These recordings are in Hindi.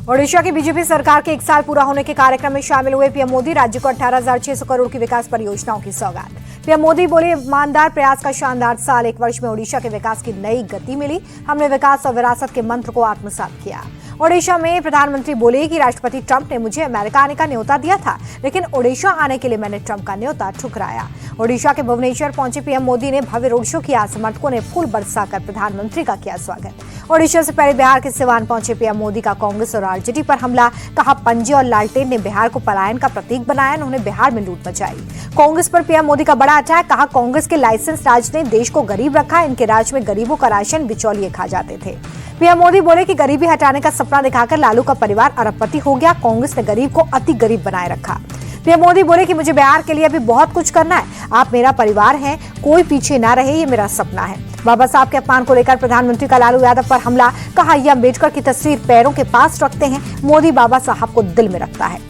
ओडिशा की बीजेपी सरकार के 1 साल पूरा होने के कार्यक्रम में शामिल हुए पीएम मोदी। राज्य को 18,600 करोड़ की विकास परियोजनाओं की सौगात। पीएम मोदी बोले, ईमानदार प्रयास का शानदार साल। 1 वर्ष में ओडिशा के विकास की नई गति मिली। हमने विकास और विरासत के मंत्र को आत्मसात किया। ओडिशा में प्रधानमंत्री बोले कि राष्ट्रपति ट्रंप ने मुझे अमेरिका आने का न्योता दिया था, लेकिन ओडिशा आने के लिए मैंने ट्रंप का न्योता ठुकराया। ओडिशा के भुवनेश्वर पहुंचे पीएम मोदी ने भव्य रोड शो किया। समर्थकों ने फूल बरसाकर प्रधानमंत्री का किया स्वागत। ओडिशा से पहले बिहार के सिवान पहुंचे पीएम मोदी का कांग्रेस और आरजेडी पर हमला। कहा, पंजे और लालटेन ने बिहार को पलायन का प्रतीक बनाया। उन्होंने बिहार में लूट मचाई। कांग्रेस पर पीएम मोदी का बड़ा अटैक। कहा, कांग्रेस के लाइसेंस राज ने देश को गरीब रखा। इनके राज में गरीबों का राशन बिचौलिए खा जाते थे। पीएम मोदी बोले कि गरीबी हटाने का सपना दिखाकर लालू का परिवार अरबपति हो गया। कांग्रेस ने गरीब को अति गरीब बनाए रखा। पीएम मोदी बोले कि मुझे बिहार के लिए अभी बहुत कुछ करना है। आप मेरा परिवार हैं, कोई पीछे ना रहे, ये मेरा सपना है। बाबा साहब के अपमान को लेकर प्रधानमंत्री का लालू यादव पर हमला। कहा, यह अम्बेडकर की तस्वीर पैरों के पास रखते हैं। मोदी बाबा साहब को दिल में रखता है।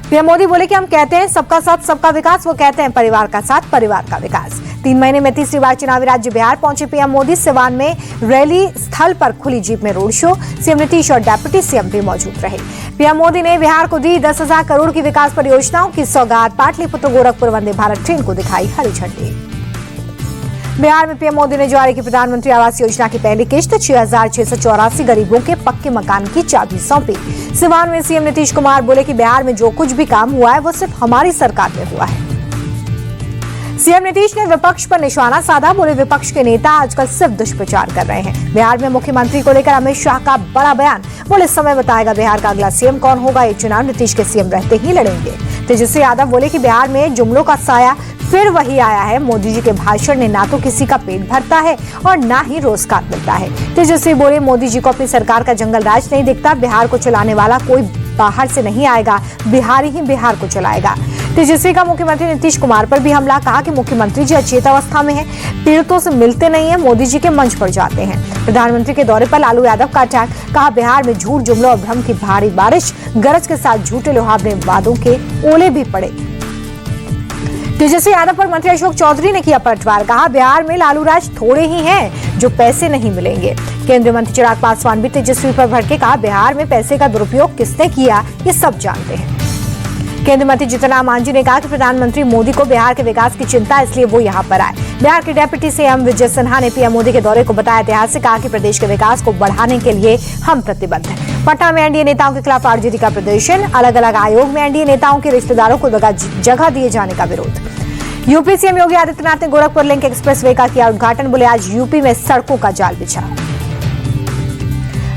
पीएम मोदी बोले कि हम कहते हैं सबका साथ सबका विकास, वो कहते हैं परिवार का साथ परिवार का विकास। 3 महीने में तीसरी बार चुनावी राज्य बिहार पहुंचे पीएम मोदी। सिवान में रैली स्थल पर खुली जीप में रोड शो। सीएम नीतीश और डिप्टी सीएम भी मौजूद रहे। पीएम मोदी ने बिहार को दी 10,000 करोड़ की विकास परियोजनाओं की सौगात। पाटलिपुत्र गोरखपुर वंदे भारत ट्रेन को दिखाई हरी झंडी। बिहार में पीएम मोदी ने जारी की प्रधानमंत्री आवास योजना की पहली किश्त। 6,684 गरीबों के पक्के मकान की चाबी सौंपी। सिवान में सीएम नीतीश कुमार बोले कि बिहार में जो कुछ भी काम हुआ है वो सिर्फ हमारी सरकार में हुआ है। सीएम नीतीश ने विपक्ष पर निशाना साधा। बोले, विपक्ष के नेता आजकल सिर्फ दुष्प्रचार कर रहे हैं। बिहार में मुख्यमंत्री को लेकर अमित शाह का बड़ा बयान। बोले, समय बताएगा बिहार का अगला सीएम कौन होगा। ये चुनाव नीतीश के सीएम रहते ही लड़ेंगे। तेजस्वी यादव बोले कि बिहार में जुमलों का साया फिर वही आया है। मोदी जी के भाषण ने ना तो किसी का पेट भरता है और ना ही रोजगार मिलता है। तेजस्वी बोले, मोदी जी को अपनी सरकार का जंगल राज नहीं दिखता। बिहार को चलाने वाला कोई बाहर से नहीं आएगा, बिहारी ही बिहार को चलाएगा। तेजस्वी का मुख्यमंत्री नीतीश कुमार पर भी हमला। कहा कि मुख्यमंत्री जी अचेत अवस्था में हैं, पीड़ितों से मिलते नहीं है, मोदी जी के मंच पर जाते हैं। प्रधानमंत्री के दौरे पर लालू यादव का अटैक। कहा, बिहार में झूठ, जुमलों और भ्रम की भारी बारिश। गरज के साथ झूठे लुहावने वादों के ओले भी पड़े। तेजस्वी यादव पर मंत्री अशोक चौधरी ने किया पलटवार। कहा, बिहार में लालू राज थोड़े ही हैं जो पैसे नहीं मिलेंगे। केंद्रीय मंत्री चिराग पासवान भी तेजस्वी पर भड़के। कहा, बिहार में पैसे का दुरुपयोग किसने किया ये सब जानते हैं। केंद्रीय मंत्री जीतन राम मांझी ने कहा कि प्रधानमंत्री मोदी को बिहार के विकास की चिंता, इसलिए वो यहाँ पर आए। बिहार के डिप्टी सीएम विजय सिन्हा ने पीएम मोदी के दौरे को बताया ऐतिहासिक। कहा कि प्रदेश के विकास को बढ़ाने के लिए हम प्रतिबद्ध हैं। पटना में एनडीए नेताओं के खिलाफ आरजेडी का प्रदर्शन। अलग अलग आयोग में एनडीए नेताओं के रिश्तेदारों को जगह दिए जाने का विरोध। यूपी सीएम योगी आदित्यनाथ ने गोरखपुर लिंक एक्सप्रेसवे का किया उद्घाटन। बोले, आज यूपी में सड़कों का जाल बिछा।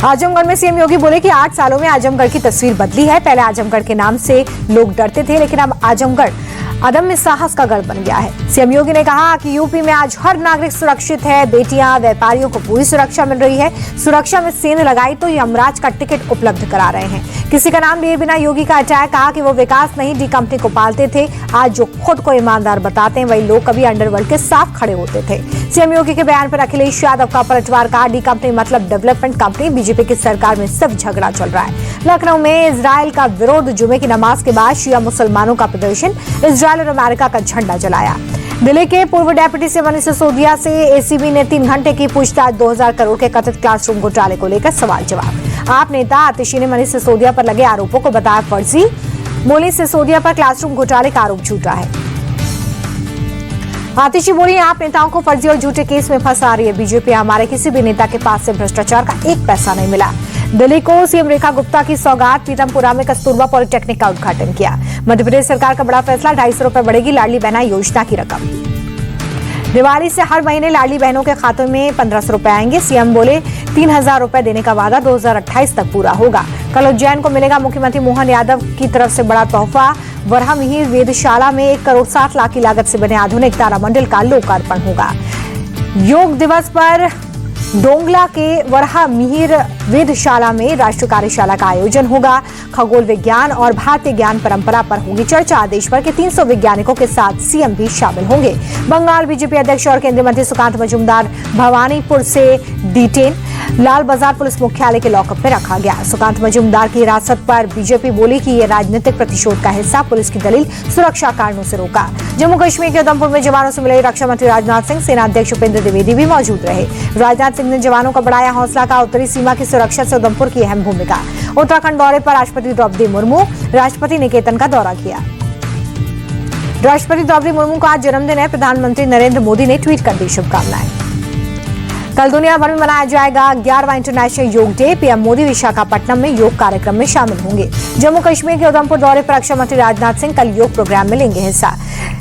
आजमगढ़ में सीएम योगी बोले कि 8 सालों में आजमगढ़ की तस्वीर बदली है। पहले आजमगढ़ के नाम से लोग डरते थे, लेकिन अब आजमगढ़ अदम्य साहस का गढ़ बन गया है। सीएम योगी ने कहा कि यूपी में आज हर नागरिक सुरक्षित है। बेटियां, व्यापारियों को पूरी सुरक्षा मिल रही है। सुरक्षा में सेंध लगाई तो यमराज का टिकट उपलब्ध करा रहे हैं। किसी का नाम लिए बिना योगी का अटैक। कहा कि वो विकास नहीं, डी कंपनी को पालते थे। आज जो खुद को ईमानदार बताते हैं वही लोग कभी अंडरवर्ल्ड के साथ खड़े होते थे। सीएम योगी के बयान पर अखिलेश यादव का पलटवार। कहा, डी कंपनी मतलब डेवलपमेंट कंपनी। बीजेपी की सरकार में सिर्फ झगड़ा चल रहा है। लखनऊ में इजराइल का विरोध। जुमे की नमाज के बाद शिया मुसलमानों का प्रदर्शन। इजराइल और अमेरिका का झंडा जलाया। दिल्ली के पूर्व डिप्टी सीएम मनीष सिसोदिया से एसीबी ने 3 घंटे की पूछताछ। 2,000 करोड़ के कथित क्लासरूम घोटाले को लेकर सवाल जवाब। आप नेता आतिशी ने मनीष सिसोदिया पर लगे आरोपों को बताया फर्जी। बोली, सिसोदिया पर क्लासरूम घोटाले का आरोप झूठा है। आतिशी बोली, आप नेताओं को फर्जी और झूठे केस में फंसा रही है। बीजेपी हमारे किसी भी नेता के पास से भ्रष्टाचार का 1 पैसा नहीं मिला। दिल्ली को सीएम रेखा गुप्ता की सौगात। पीतमपुरा में कस्तूरबा पॉलिटेक्निक का उद्घाटन किया। मध्य प्रदेश सरकार का बड़ा फैसला। 250 रुपए बढ़ेगी लाडली बहना योजना की रकम। दिवाली से हर महीने लाडली बहनों के खातों में 1,500 रुपए आएंगे। सीएम बोले, 3,000 रुपए देने का वादा 2028 तक पूरा होगा। कल उज्जैन को मिलेगा मुख्यमंत्री मोहन यादव की तरफ से बड़ा तोहफा। वरहा मिहिर वेधशाला में 1 करोड़ 60 लाख की लागत से बने आधुनिक तारामंडल का लोकार्पण होगा। योग दिवस पर डोंगला के वरहा मिहिर वेधशाला में राष्ट्रीय कार्यशाला का आयोजन होगा। खगोल विज्ञान और भारतीय ज्ञान परंपरा पर होगी चर्चा। देश भर के 300 वैज्ञानिकों के साथ सीएम भी शामिल होंगे। बंगाल बीजेपी अध्यक्ष और केंद्रीय मंत्री सुकांत मजूमदार भवानीपुर से डिटेन। लाल बाजार पुलिस मुख्यालय के लॉकअप में रखा गया। सुकांत मजूमदार की हिरासत पर बीजेपी बोली कि ये राजनीतिक प्रतिशोध का हिस्सा। पुलिस की दलील सुरक्षा कारणों से रोका। जम्मू कश्मीर के उधमपुर में जवानों से मिले रक्षा मंत्री राजनाथ सिंह, सेना अध्यक्ष उपेंद्र द्विवेदी भी मौजूद रहे। राजनाथ सिंह ने जवानों का बढ़ाया हौसला, का उत्तरी सीमा की सुरक्षा से उधमपुर की अहम भूमिका। उत्तराखंड दौरे पर राष्ट्रपति द्रौपदी मुर्मू, राष्ट्रपति निकेतन का दौरा किया। राष्ट्रपति द्रौपदी मुर्मू का आज जन्मदिन है। प्रधानमंत्री नरेंद्र मोदी ने ट्वीट कर दी शुभकामनाएं। कल दुनिया भर में मनाया जाएगा 11वां इंटरनेशनल योग डे। पीएम मोदी विशाखापट्टनम में योग कार्यक्रम में शामिल होंगे। जम्मू कश्मीर के उधमपुर दौरे पर रक्षा मंत्री राजनाथ सिंह कल योग प्रोग्राम में लेंगे हिस्सा।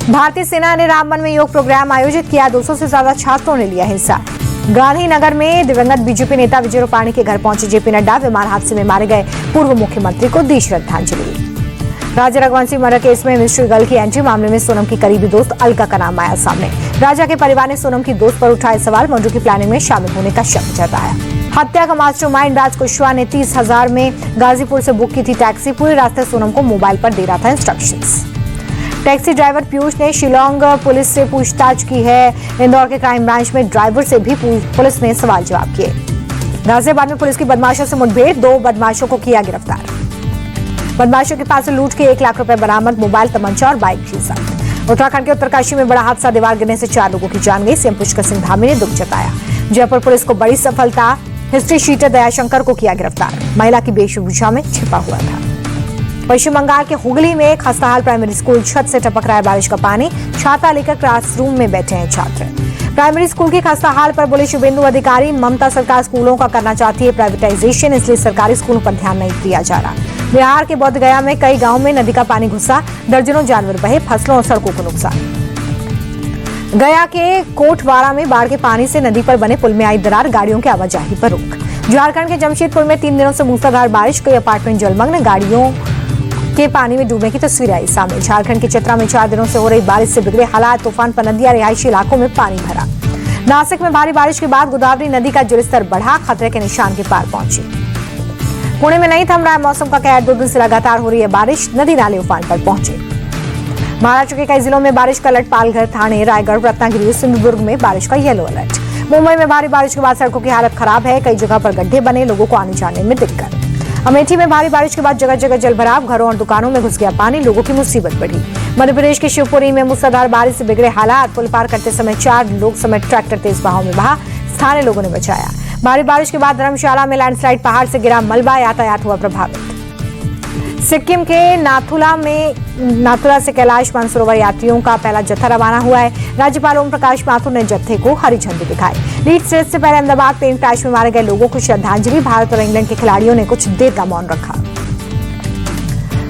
भारतीय सेना ने रामबन में योग प्रोग्राम आयोजित किया। 200 से ज्यादा छात्रों ने लिया हिस्सा। गांधीनगर में दिवंगत बीजेपी नेता विजय रूपाणी के घर पहुंचे जेपी नड्डा। विमान हादसे में मारे गए पूर्व मुख्यमंत्री को दी श्रद्धांजलि। राजा रघुवंश सिंह मर्डर केस में मिस्ट्री गर्ल की एंट्री। मामले में सोनम की करीबी दोस्त अलका का नाम आया सामने। राजा के परिवार ने सोनम की दोस्त पर उठाए सवाल। मर्डर की प्लानिंग में शामिल होने का शक जताया। हत्या का मास्टरमाइंड राज कुशवाहा ने 30,000 में गाजीपुर से बुक की थी टैक्सी। पूरे रास्ते सोनम को मोबाइल पर दे रहा था इंस्ट्रक्शंस। टैक्सी ड्राइवर पीयूष ने शिलोंग पुलिस से पूछताछ की है। इंदौर के क्राइम ब्रांच में ड्राइवर से भी पुलिस ने सवाल जवाब किए। गाजियाबाद में पुलिस की बदमाशों से मुठभेड़। 2 बदमाशों को किया गिरफ्तार। बदमाशों के पास से लूट के 1 लाख रुपए बरामद। मोबाइल, तमंचा और बाइक भी जब्त। उत्तराखंड के उत्तरकाशी में बड़ा हादसा। दीवार गिरने से 4 लोगों की जान गई। सीएम पुष्कर सिंह धामी ने दुख जताया। जयपुर पुलिस को बड़ी सफलता। हिस्ट्री शीटर दयाशंकर को किया गिरफ्तार। महिला की वेशभूषा में छिपा हुआ था। पश्चिम बंगाल के हुगली में खस्ताहाल प्राइमरी स्कूल छत से टपक रहा है बारिश का पानी। छाता लेकर क्लासरूम में बैठे हैं छात्र। प्राइमरी स्कूल की खस्ताहाल पर बोले शुभेंदु अधिकारी, ममता सरकार स्कूलों का करना चाहती है प्राइवेटाइजेशन, इसलिए सरकारी स्कूलों पर ध्यान नहीं दिया जा रहा। बिहार के बोध गया में कई गांवों में नदी का पानी घुसा। दर्जनों जानवर बहे। फसलों और सड़कों को नुकसान। गया के कोटवाड़ा में बाढ़ के पानी से नदी पर बने पुल में आई दरार। गाड़ियों की आवाजाही पर रोक। झारखंड के जमशेदपुर में 3 दिनों से मूसलाधार बारिश। कई अपार्टमेंट जलमग्न। गाड़ियों के पानी में डूबने की तस्वीर आई सामने। झारखंड के चतरा में 4 दिनों से हो रही बारिश से बिगड़े हालात। तूफान पर नदियां, रिहायशी इलाकों में पानी भरा। नासिक में भारी बारिश के बाद गोदावरी नदी का जलस्तर बढ़ा। खतरे के निशान के पार पहुंची। पुणे में नहीं थम रहा है मौसम का कहर। 2 दिन से लगातार हो रही है बारिश। नदी नाले उफान पर पहुंचे। महाराष्ट्र के कई जिलों में बारिश का अलर्ट। पालघर, ठाणे, रायगढ़, रत्नागिरी, सिंधुदुर्ग में बारिश का येलो अलर्ट। मुंबई में भारी बारिश के बाद सड़कों की हालत खराब है। कई जगह पर गड्ढे बने। लोगों को आने जाने में दिक्कत। अमेठी में भारी बारिश के बाद जगह जगह जलभराव। घरों और दुकानों में घुस गया पानी। लोगों की मुसीबत बढ़ी। मध्य प्रदेश के शिवपुरी में मूसलाधार बारिश से बिगड़े हालात। पुल पार करते समय 4 लोग समेत ट्रैक्टर तेज बहाव में बहा। स्थानीय लोगों ने बचाया। भारी बारिश के बाद धर्मशाला में लैंडस्लाइड, पहाड़ से गिरा मलबा। यातायात हुआ प्रभावित। सिक्किम के नाथुला से कैलाश मानसरोवर यात्रियों का पहला जत्था रवाना हुआ है। राज्यपाल ओम प्रकाश माथुर ने जत्थे को हरी झंडी दिखाई। लीड स्टेज से पहले अहमदाबाद प्लेन क्रैश में मारे गए लोगों को श्रद्धांजलि। भारत और इंग्लैंड के खिलाड़ियों ने कुछ देर का मौन रखा।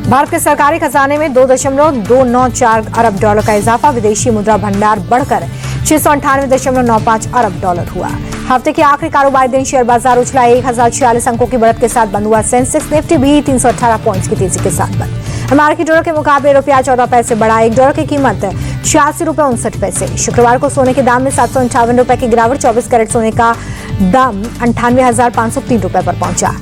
भारत के सरकारी खजाने में 2.294 अरब डॉलर का इजाफा। विदेशी मुद्रा भंडार बढ़कर 698.95 अरब डॉलर हुआ। हफ्ते के आखिरी कारोबारी दिन शेयर बाजार उछला। 1046 अंकों की बढ़त के साथ बंद हुआ सेंसेक्स। निफ्टी भी 318 पॉइंट्स की तेजी के साथ बंद। अमेरिकी डॉलर के मुकाबले रुपया 14 पैसे बढ़ा। 1 डॉलर की कीमत 86 रुपये 59 पैसे। शुक्रवार को सोने के दाम में 758 रुपए की गिरावट। 24 कैरेट सोने का दाम 98,503 रुपए पर पहुंचा।